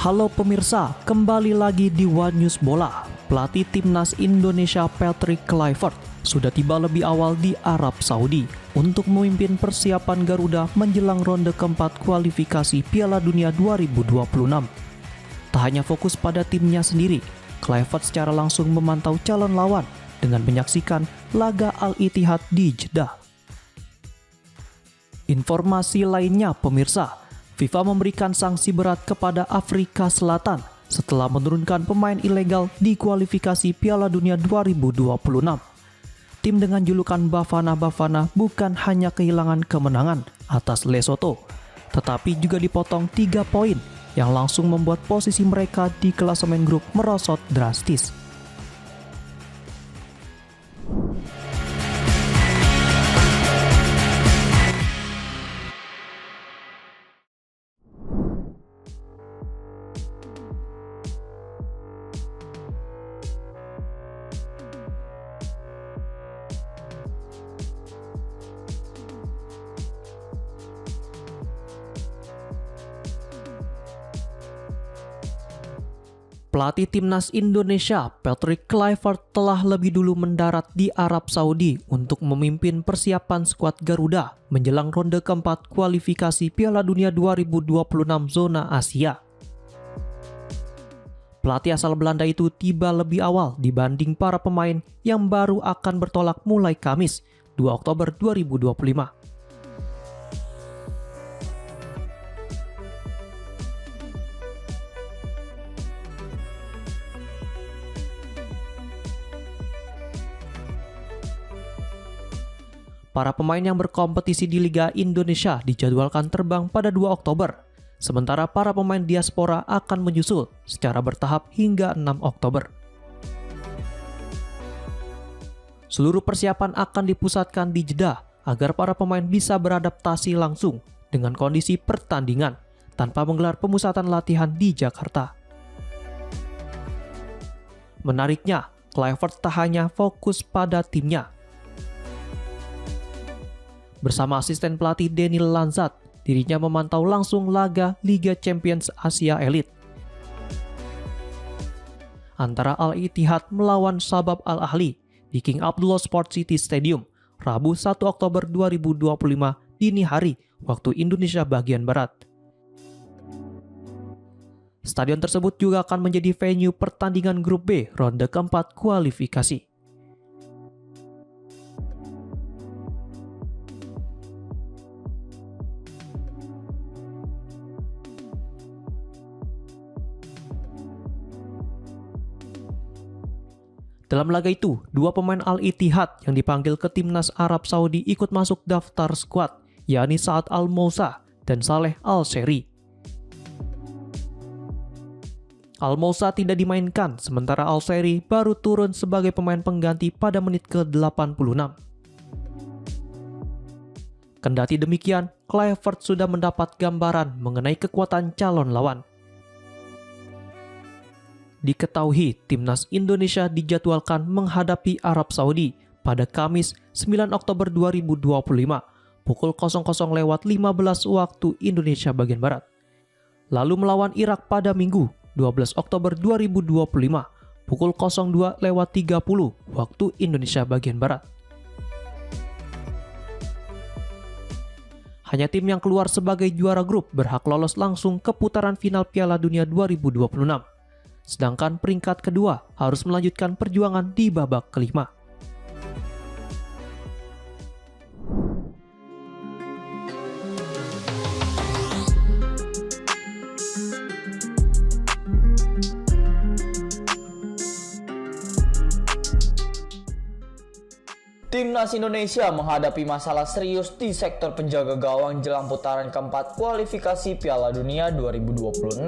Halo pemirsa, kembali lagi di One News Bola. Pelatih timnas Indonesia Patrick Kluivert sudah tiba lebih awal di Arab Saudi untuk memimpin persiapan Garuda menjelang ronde keempat kualifikasi Piala Dunia 2026. Tak hanya fokus pada timnya sendiri, Kluivert secara langsung memantau calon lawan dengan menyaksikan laga Al-Ittihad di Jeddah. Informasi lainnya pemirsa, FIFA memberikan sanksi berat kepada Afrika Selatan setelah menurunkan pemain ilegal di kualifikasi Piala Dunia 2026. Tim dengan julukan Bafana Bafana bukan hanya kehilangan kemenangan atas Lesotho, tetapi juga dipotong 3 poin yang langsung membuat posisi mereka di klasemen grup merosot drastis. Pelatih timnas Indonesia Patrick Kluivert telah lebih dulu mendarat di Arab Saudi untuk memimpin persiapan skuad Garuda menjelang ronde keempat kualifikasi Piala Dunia 2026 zona Asia. Pelatih asal Belanda itu tiba lebih awal dibanding para pemain yang baru akan bertolak mulai Kamis, 2 Oktober 2025. Para pemain yang berkompetisi di Liga Indonesia dijadwalkan terbang pada 2 Oktober, sementara para pemain diaspora akan menyusul secara bertahap hingga 6 Oktober. Seluruh persiapan akan dipusatkan di Jeddah agar para pemain bisa beradaptasi langsung dengan kondisi pertandingan tanpa menggelar pemusatan latihan di Jakarta. Menariknya, Kluivert tak hanya fokus pada timnya. Bersama asisten pelatih Daniel Lanzat, dirinya memantau langsung laga Liga Champions Asia Elite antara Al-Ittihad melawan Shabab Al-Ahli di King Abdullah Sport City Stadium, Rabu 1 Oktober 2025 dini hari waktu Indonesia bagian Barat. Stadion tersebut juga akan menjadi venue pertandingan grup B ronde keempat kualifikasi. Dalam laga itu, 2 pemain Al-Ittihad yang dipanggil ke timnas Arab Saudi ikut masuk daftar skuad, yakni Saad Al-Moussa dan Saleh Al-Seri. Al-Moussa tidak dimainkan, sementara Al-Seri baru turun sebagai pemain pengganti pada menit ke-86. Kendati demikian, Kluivert sudah mendapat gambaran mengenai kekuatan calon lawan. Diketahui timnas Indonesia dijadwalkan menghadapi Arab Saudi pada Kamis 9 Oktober 2025 pukul 00.15 waktu Indonesia bagian Barat. Lalu melawan Irak pada Minggu 12 Oktober 2025 pukul 02.30 waktu Indonesia bagian Barat. Hanya tim yang keluar sebagai juara grup berhak lolos langsung ke putaran final Piala Dunia 2026. Sedangkan peringkat kedua harus melanjutkan perjuangan di babak kelima. Timnas Indonesia menghadapi masalah serius di sektor penjaga gawang jelang putaran keempat kualifikasi Piala Dunia 2026.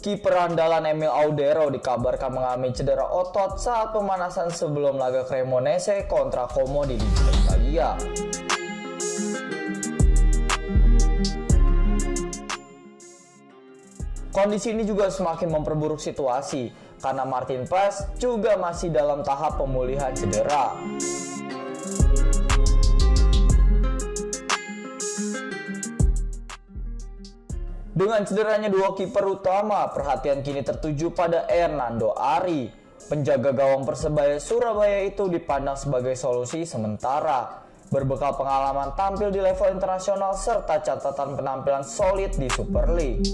Kiper andalan Emil Audero dikabarkan mengalami cedera otot saat pemanasan sebelum laga Cremonese kontra Como di Liga Italia. Kondisi ini juga semakin memperburuk situasi karena Martin Paes juga masih dalam tahap pemulihan cedera. Dengan cederanya dua kiper utama, perhatian kini tertuju pada Hernando Ari. Penjaga gawang Persebaya Surabaya itu dipandang sebagai solusi sementara. Berbekal pengalaman tampil di level internasional serta catatan penampilan solid di Super League.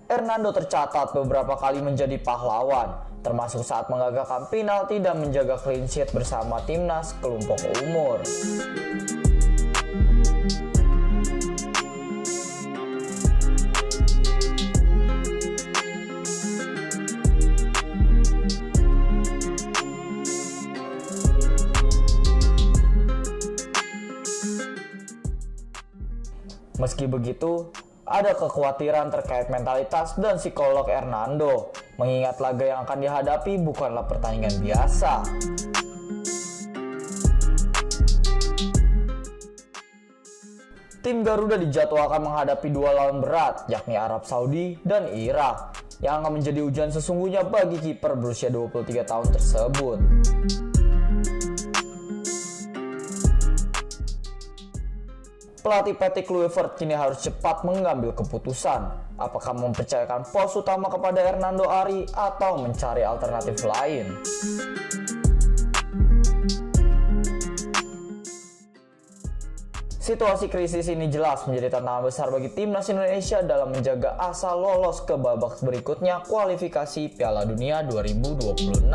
Hernando tercatat beberapa kali menjadi pahlawan, termasuk saat menggagalkan penalti dan menjaga clean sheet bersama timnas kelompok umur. Meski begitu, ada kekhawatiran terkait mentalitas dan psikolog Hernando, mengingat laga yang akan dihadapi bukanlah pertandingan biasa. Tim Garuda dijadwalkan menghadapi dua lawan berat, yakni Arab Saudi dan Irak, yang akan menjadi ujian sesungguhnya bagi kiper berusia 23 tahun tersebut. Pelatih Patrick Kluivert kini harus cepat mengambil keputusan, apakah mempercayakan pos utama kepada Hernando Ari atau mencari alternatif lain. Situasi krisis ini jelas menjadi tantangan besar bagi timnas Indonesia dalam menjaga asa lolos ke babak berikutnya kualifikasi Piala Dunia 2026.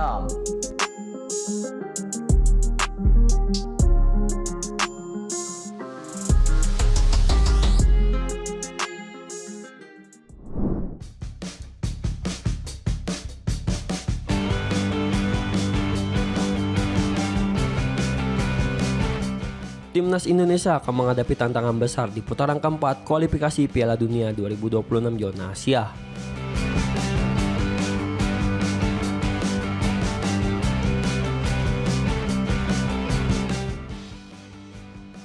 Timnas Indonesia akan menghadapi tantangan besar di putaran keempat kualifikasi Piala Dunia 2026 zona Asia.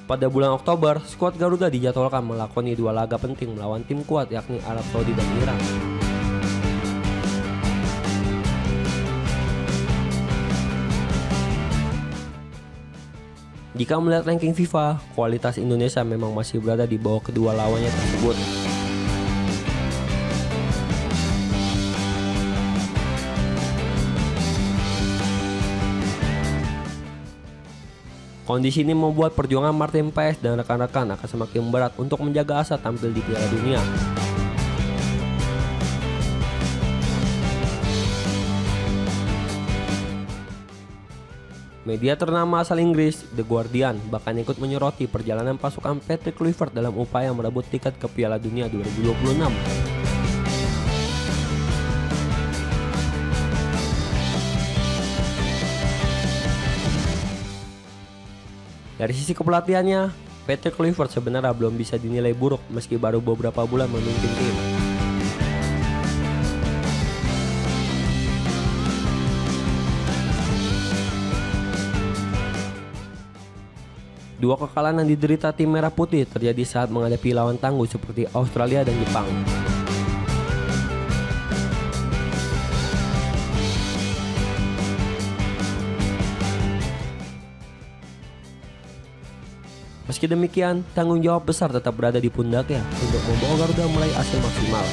Pada bulan Oktober, skuad Garuda dijadwalkan melakoni dua laga penting melawan tim kuat yakni Arab Saudi dan Irak. Jika melihat ranking FIFA, kualitas Indonesia memang masih berada di bawah kedua lawannya tersebut. Kondisi ini membuat perjuangan Martin Paes dan rekan-rekan akan semakin berat untuk menjaga asa tampil di Piala Dunia. Media ternama asal Inggris, The Guardian, bahkan ikut menyoroti perjalanan pasukan Patrick Kluivert dalam upaya merebut tiket ke Piala Dunia 2026. Dari sisi kepelatihannya, Patrick Kluivert sebenarnya belum bisa dinilai buruk meski baru beberapa bulan memimpin tim. Dua kekalahan yang diderita tim Merah Putih terjadi saat menghadapi lawan tangguh seperti Australia dan Jepang. Meski demikian, tanggung jawab besar tetap berada di pundaknya untuk membawa Garuda meraih hasil maksimal.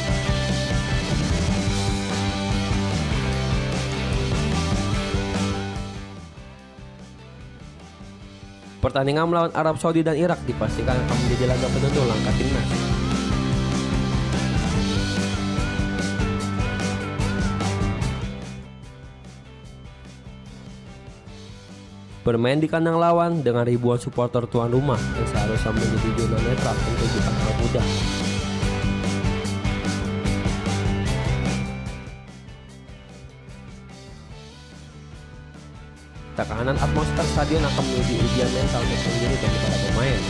Pertandingan melawan Arab Saudi dan Irak dipastikan akan menjadi laga penentu langkah timnas. Bermain di kandang lawan dengan ribuan supporter tuan rumah yang seharusnya menjadi zona netral untuk bukan mudah. Tekanan atmosfer stadion akan menjadi ujian mental tersendiri bagi para pemain.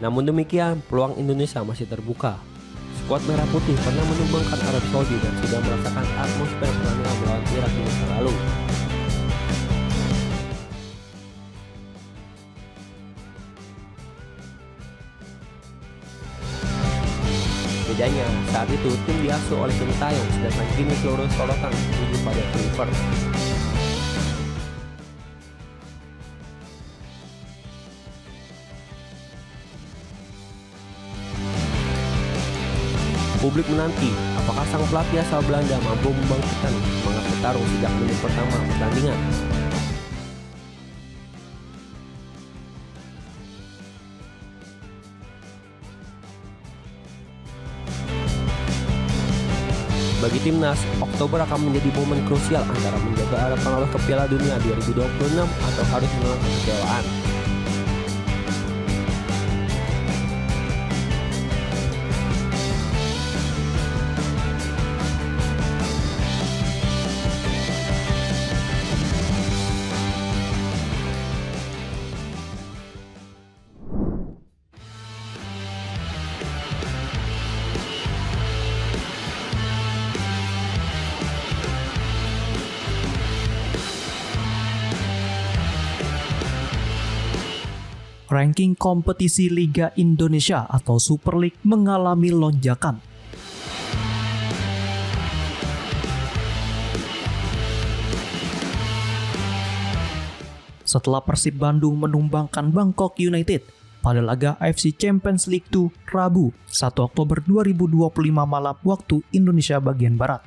Namun demikian, peluang Indonesia masih terbuka. Skuad Merah Putih pernah menumbangkan Arab Saudi dan sudah merasakan atmosfer pertandingan melawan Irak di masa lalu. Jadi Bedanya, saat itu tim diasuh oleh Sintayong, sedangkan kini seluruh sorotan tertuju pada Kluivert. Publik menanti, apakah sang pelatih asal Belanda mampu membangkitkan semangat bertarung sejak menit pertama pertandingan. Bagi timnas, Oktober akan menjadi momen krusial antara menjaga harapan lolos ke Piala Dunia 2026 atau harus menelan kekecewaan. Ranking kompetisi Liga Indonesia atau Super League mengalami lonjakan. Setelah Persib Bandung menumbangkan Bangkok United pada laga AFC Champions League 2 Rabu 1 Oktober 2025 malam waktu Indonesia bagian Barat.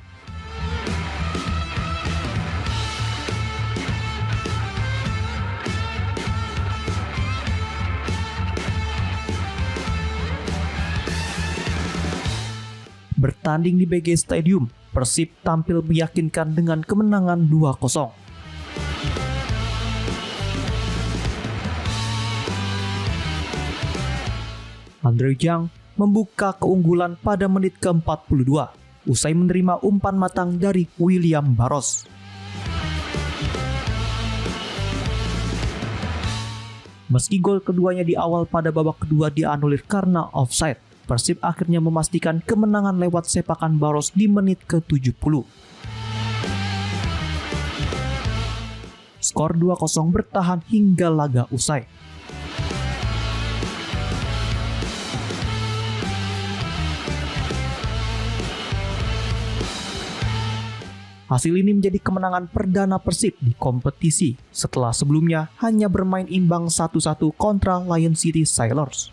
Bertanding di BG Stadium, Persib tampil meyakinkan dengan kemenangan 2-0. Andre Jang membuka keunggulan pada menit ke-42 usai menerima umpan matang dari William Barros. Meski gol keduanya di awal pada babak kedua dianulir karena offside, Persib akhirnya memastikan kemenangan lewat sepakan Barros di menit ke-70. Skor 2-0 bertahan hingga laga usai. Hasil ini menjadi kemenangan perdana Persib di kompetisi setelah sebelumnya hanya bermain imbang 1-1 kontra Lion City Sailors.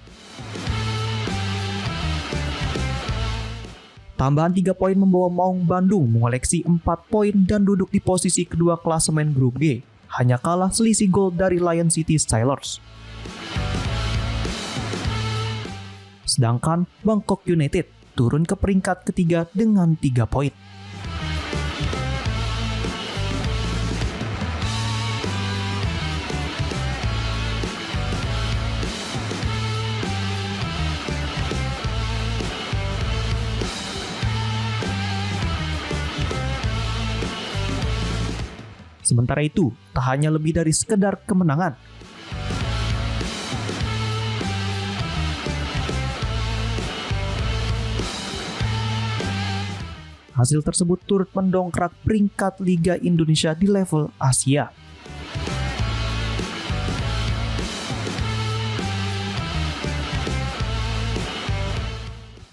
Tambahan 3 poin membawa Maung Bandung mengoleksi 4 poin dan duduk di posisi kedua klasemen grup G, hanya kalah selisih gol dari Lion City Sailors. Sedangkan Bangkok United turun ke peringkat ketiga dengan 3 poin. Sementara itu, tak hanya lebih dari sekedar kemenangan. Hasil tersebut turut mendongkrak peringkat Liga Indonesia di level Asia.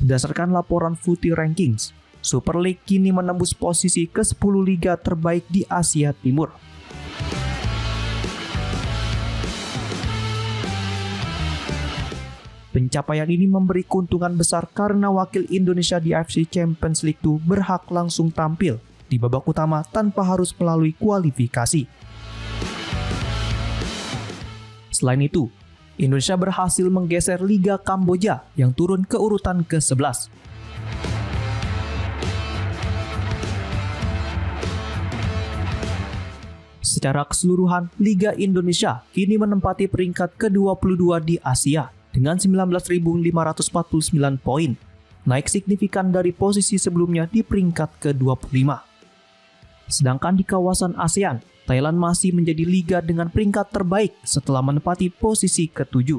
Berdasarkan laporan Footy Rankings, Super League kini menembus posisi ke-10 liga terbaik di Asia Timur. Pencapaian ini memberi keuntungan besar karena wakil Indonesia di AFC Champions League 2 berhak langsung tampil di babak utama tanpa harus melalui kualifikasi. Selain itu, Indonesia berhasil menggeser Liga Kamboja yang turun ke urutan ke-11. Secara keseluruhan, Liga Indonesia kini menempati peringkat ke-22 di Asia dengan 19.549 poin, naik signifikan dari posisi sebelumnya di peringkat ke-25. Sedangkan di kawasan ASEAN, Thailand masih menjadi liga dengan peringkat terbaik setelah menempati posisi ke-7.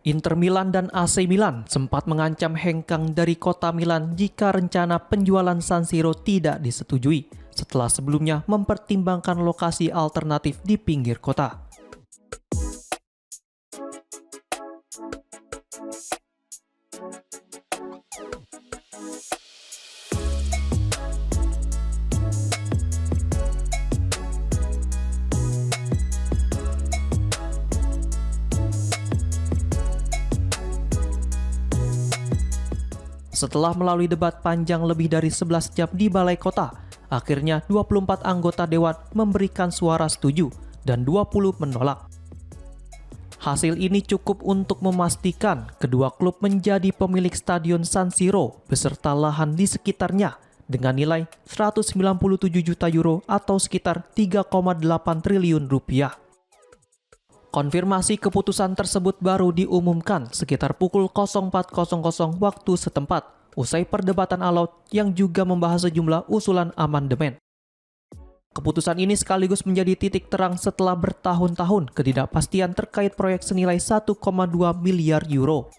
Inter Milan dan AC Milan sempat mengancam hengkang dari kota Milan jika rencana penjualan San Siro tidak disetujui, setelah sebelumnya mempertimbangkan lokasi alternatif di pinggir kota. Setelah melalui debat panjang lebih dari 11 jam di Balai Kota, akhirnya 24 anggota Dewan memberikan suara setuju dan 20 menolak. Hasil ini cukup untuk memastikan kedua klub menjadi pemilik Stadion San Siro beserta lahan di sekitarnya dengan nilai 197 juta euro atau sekitar 3,8 triliun rupiah. Konfirmasi keputusan tersebut baru diumumkan sekitar pukul 04.00 waktu setempat, usai perdebatan alot yang juga membahas sejumlah usulan amandemen. Keputusan ini sekaligus menjadi titik terang setelah bertahun-tahun ketidakpastian terkait proyek senilai 1,2 miliar euro.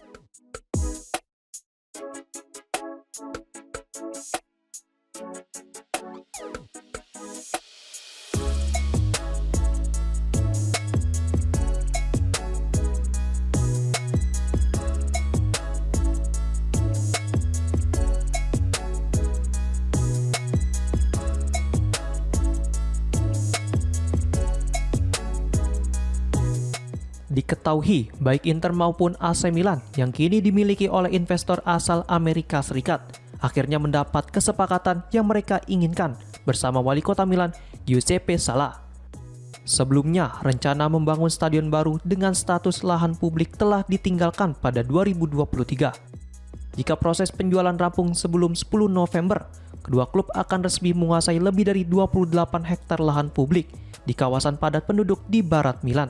Diketahui, baik Inter maupun AC Milan yang kini dimiliki oleh investor asal Amerika Serikat akhirnya mendapat kesepakatan yang mereka inginkan bersama wali kota Milan, Giuseppe Sala. Sebelumnya, rencana membangun stadion baru dengan status lahan publik telah ditinggalkan pada 2023. Jika proses penjualan rampung sebelum 10 November, kedua klub akan resmi menguasai lebih dari 28 hektar lahan publik di kawasan padat penduduk di barat Milan.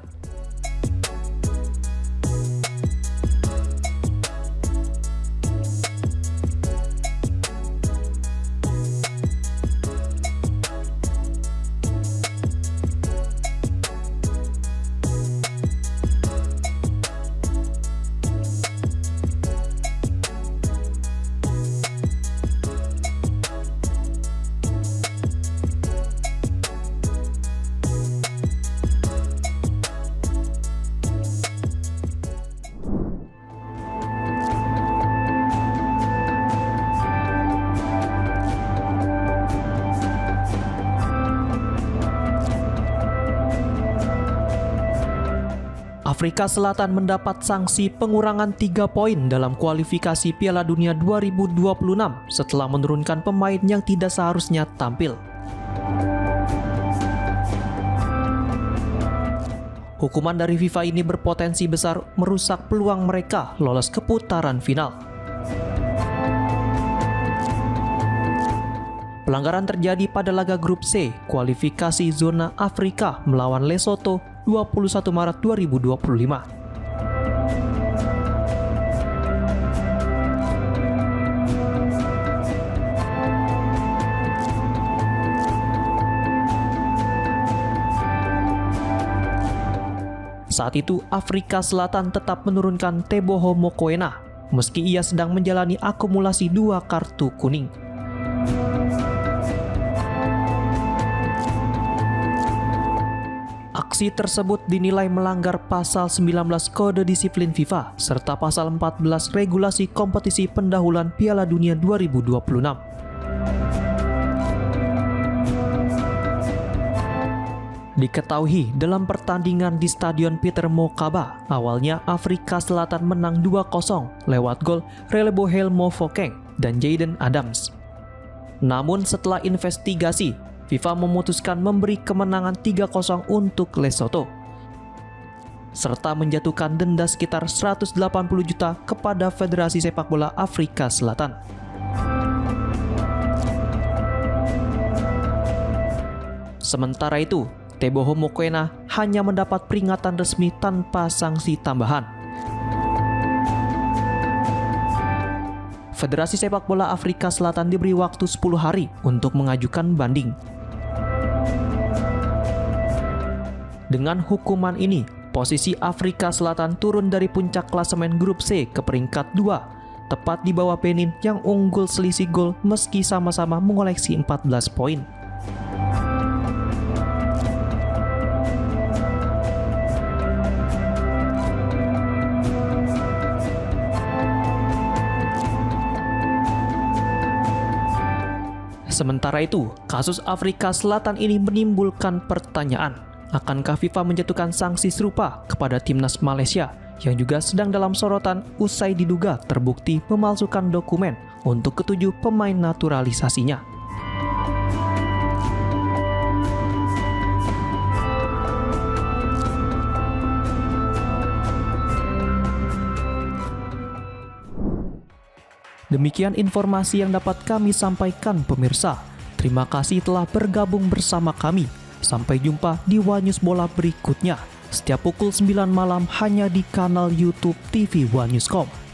Afrika Selatan mendapat sanksi pengurangan 3 poin dalam kualifikasi Piala Dunia 2026 setelah menurunkan pemain yang tidak seharusnya tampil. Hukuman dari FIFA ini berpotensi besar merusak peluang mereka lolos ke putaran final. Pelanggaran terjadi pada laga grup C, kualifikasi zona Afrika melawan Lesotho 21 Maret 2025. Saat itu, Afrika Selatan tetap menurunkan Teboho Mokoena, meski ia sedang menjalani akumulasi 2 kartu kuning. Aksi tersebut dinilai melanggar pasal 19 Kode Disiplin FIFA serta pasal 14 Regulasi Kompetisi Pendahuluan Piala Dunia 2026. Diketahui dalam pertandingan di Stadion Peter Mokaba, awalnya Afrika Selatan menang 2-0 lewat gol Relebohel Mofokeng dan Jayden Adams. Namun setelah investigasi, FIFA memutuskan memberi kemenangan 3-0 untuk Lesotho, serta menjatuhkan denda sekitar 180 juta kepada Federasi Sepak Bola Afrika Selatan. Sementara itu, Teboho Mokoena hanya mendapat peringatan resmi tanpa sanksi tambahan. Federasi Sepak Bola Afrika Selatan diberi waktu 10 hari untuk mengajukan banding. Dengan hukuman ini, Posisi Afrika Selatan turun dari puncak klasemen grup C ke peringkat 2, tepat di bawah Benin yang unggul selisih gol meski sama-sama mengoleksi 14 poin. Sementara itu, kasus Afrika Selatan ini menimbulkan pertanyaan, akankah FIFA menjatuhkan sanksi serupa kepada timnas Malaysia yang juga sedang dalam sorotan usai diduga terbukti memalsukan dokumen untuk ketujuh pemain naturalisasinya. Demikian informasi yang dapat kami sampaikan pemirsa. Terima kasih telah bergabung bersama kami. Sampai jumpa di One News Bola berikutnya. Setiap pukul 9 malam hanya di kanal YouTube TV One News.com.